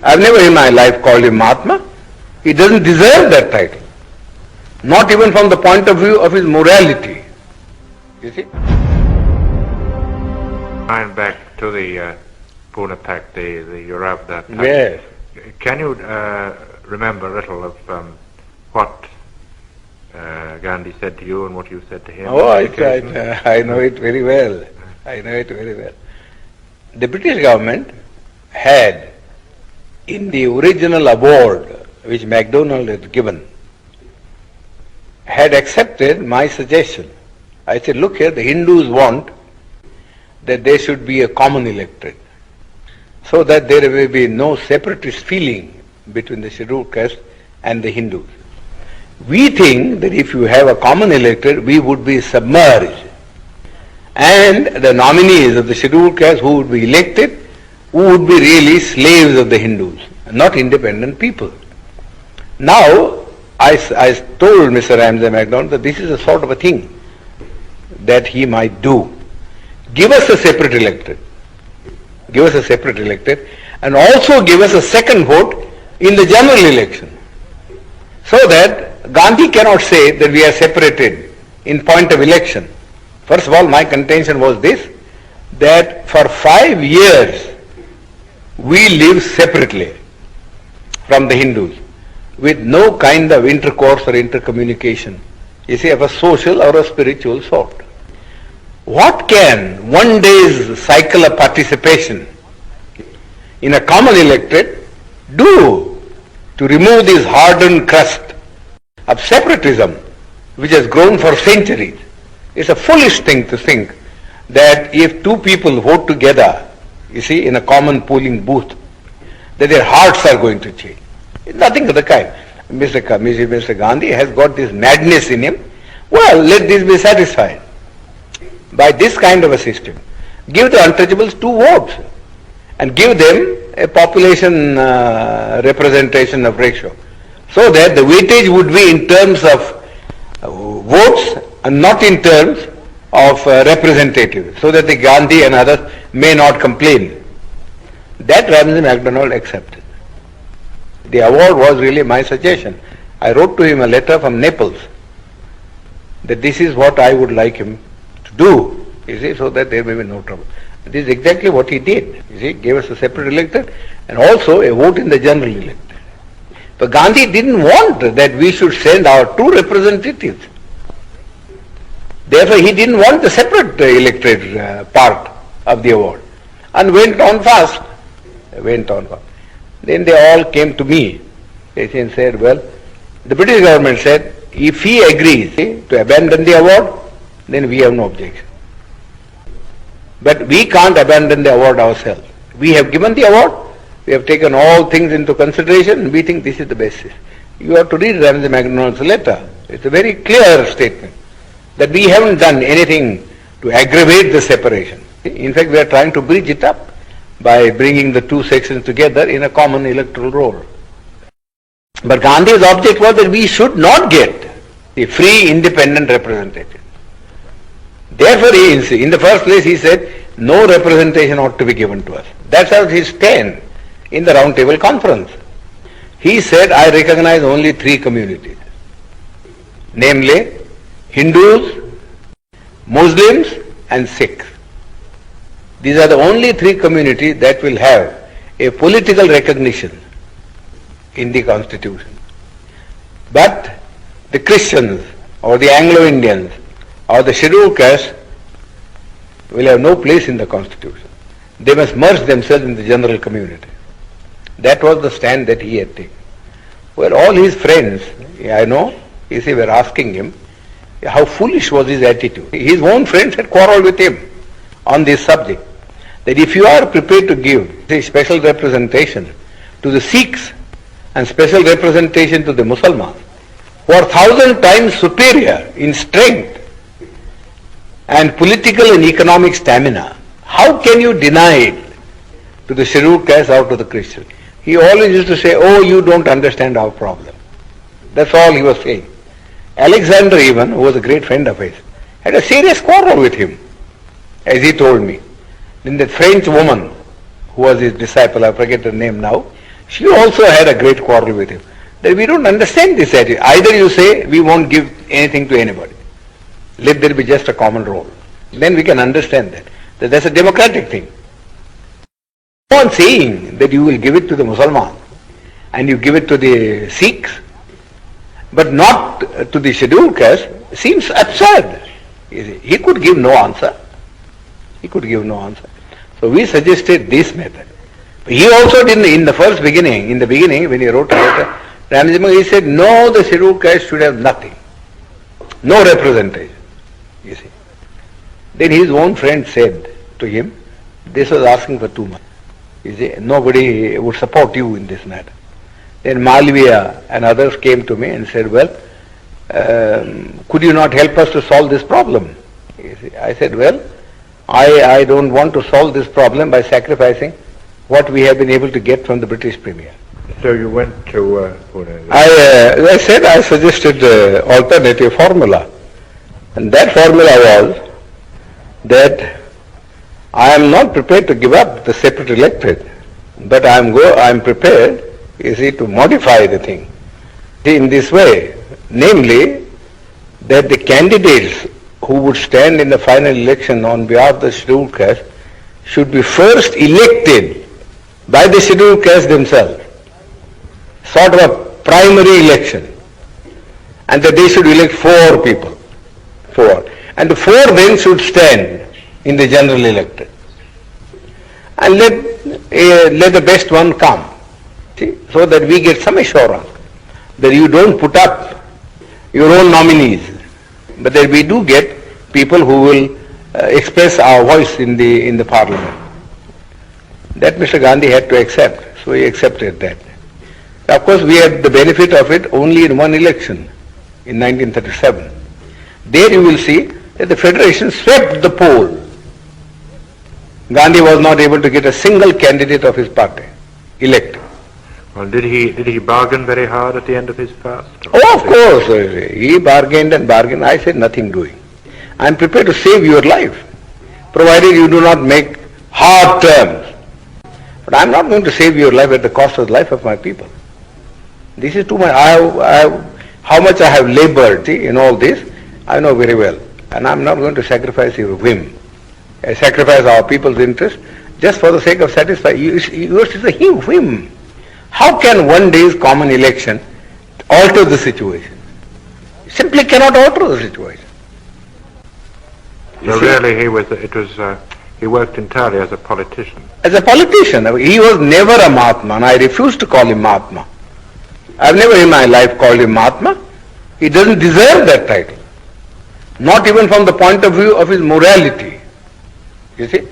I've never in my life called him Mahatma. He doesn't deserve that title. Not even from the point of view of his morality. You see? I'm back to the Pune Pact, the Yorubda Pact. Yes. Can you remember a little of what Gandhi said to you and what you said to him? Oh, I know it very well. I know it very well. The British government had, in the original award which MacDonald had given, had accepted my suggestion. I said, look here, the Hindus want that there should be a common electorate, so that there will be no separatist feeling between the scheduled caste and the Hindus. We think that if you have a common electorate, we would be submerged, and the nominees of the scheduled caste who would be elected would be really slaves of the Hindus, not independent people. Now, I told Mr. Ramsay MacDonald that this is a sort of a thing that he might do. Give us a separate electorate. Give us a separate electorate, and also give us a second vote in the general election, so that Gandhi cannot say that we are separated in point of election. First of all, my contention was this, that for 5 years we lived separately from the Hindus, with no kind of intercourse or intercommunication, you see, of a social or a spiritual sort. What can one day's cycle of participation in a common electorate do to remove this hardened crust of separatism which has grown for centuries? It's a foolish thing to think that if two people vote together, you see, in a common polling booth, that their hearts are going to change. It's nothing of the kind. Mr. Gandhi has got this madness in him. Well, let this be satisfied by this kind of a system. Give the untouchables 2 votes and give them a population representation of ratio, so that the weightage would be in terms of votes and not in terms of representatives, so that the Gandhi and others may not complain. That Ramsay MacDonald accepted. The award was really my suggestion. I wrote to him a letter from Naples that this is what I would like him to do, you see, so that there may be no trouble. This is exactly what he did. You see, gave us a separate electorate and also a vote in the general electorate. But Gandhi didn't want that we should send our 2 representatives. Therefore, he didn't want the separate electorate part of the award, and went on fast. Then they all came to me and said, well, the British government said, if he agrees to abandon the award, then we have no objection. But we can't abandon the award ourselves. We have given the award, we have taken all things into consideration, and we think this is the basis. You have to read Ramsay MacDonald's letter. It's a very clear statement that we haven't done anything to aggravate the separation. In fact, we are trying to bridge it up by bringing the 2 sections together in a common electoral roll. But Gandhi's object was that we should not get a free independent representative. Therefore, in the first place he said, no representation ought to be given to us. That's how his stand in the Round Table Conference. He said, I recognize only 3 communities, namely Hindus, Muslims and Sikhs. These are the only 3 communities that will have a political recognition in the Constitution. But the Christians or the Anglo-Indians or the scheduled caste will have no place in the Constitution. They must merge themselves in the general community. That was the stand that he had taken. Well, all his friends, I know, you see, were asking him how foolish was his attitude. His own friends had quarreled with him on this subject, that if you are prepared to give a special representation to the Sikhs and special representation to the Muslims, who are 1,000 times superior in strength and political and economic stamina, how can you deny it to the scheduled caste or to the Christian? He always used to say, oh, you don't understand our problem. That's all he was saying. Alexander even, who was a great friend of his, had a serious quarrel with him, as he told me. Then that French woman, who was his disciple, I forget her name now, She also had a great quarrel with him. That we don't understand this attitude. Either you say we won't give anything to anybody. Let there be just a common role. Then we can understand that that's a democratic thing. No one saying that you will give it to the Muslims and you give it to the Sikhs, but not to the scheduled caste, seems absurd. You see, he could give no answer. He could give no answer. So we suggested this method. He also did in the beginning when he wrote a letter, Ramajima, he said, no, the scheduled caste should have nothing. No representation. You see. Then his own friend said to him, this was asking for too much. You see, nobody would support you in this matter. Then Malviya and others came to me and said, well, could you not help us to solve this problem? You see, I said, well, I don't want to solve this problem by sacrificing what we have been able to get from the British Premier. So you went to Pune? I suggested alternative formula. And that formula was that I am not prepared to give up the separate electorate, but I am prepared, you see, to modify the thing in this way, namely that the candidates who would stand in the final election on behalf of the scheduled caste should be first elected by the scheduled caste themselves, sort of a primary election, and that they should elect 4 people, 4, and the 4 then should stand in the general electorate, and let the best one come, see, so that we get some assurance that you don't put up your own nominees, but that we do get people who will express our voice in the parliament. That Mr. Gandhi had to accept, so he accepted that. Of course, we had the benefit of it only in one election, in 1937. There you will see that the Federation swept the poll. Gandhi was not able to get a single candidate of his party elected. Well, did he bargain very hard at the end of his fast? Oh, of course. He bargained and bargained. I said nothing doing. I am prepared to save your life, provided you do not make hard terms. But I am not going to save your life at the cost of the life of my people. This is too much. How much I have labored in all this, I know very well. And I am not going to sacrifice your whim. I sacrifice our people's interest just for the sake of satisfying. Yours is a whim. How can one day's common election alter the situation? Simply cannot alter the situation. So really he worked entirely as a politician. As a politician. He was never a Mahatma, and I refuse to call him Mahatma. I have never in my life called him Mahatma. He doesn't deserve that title. Not even from the point of view of his morality. You see?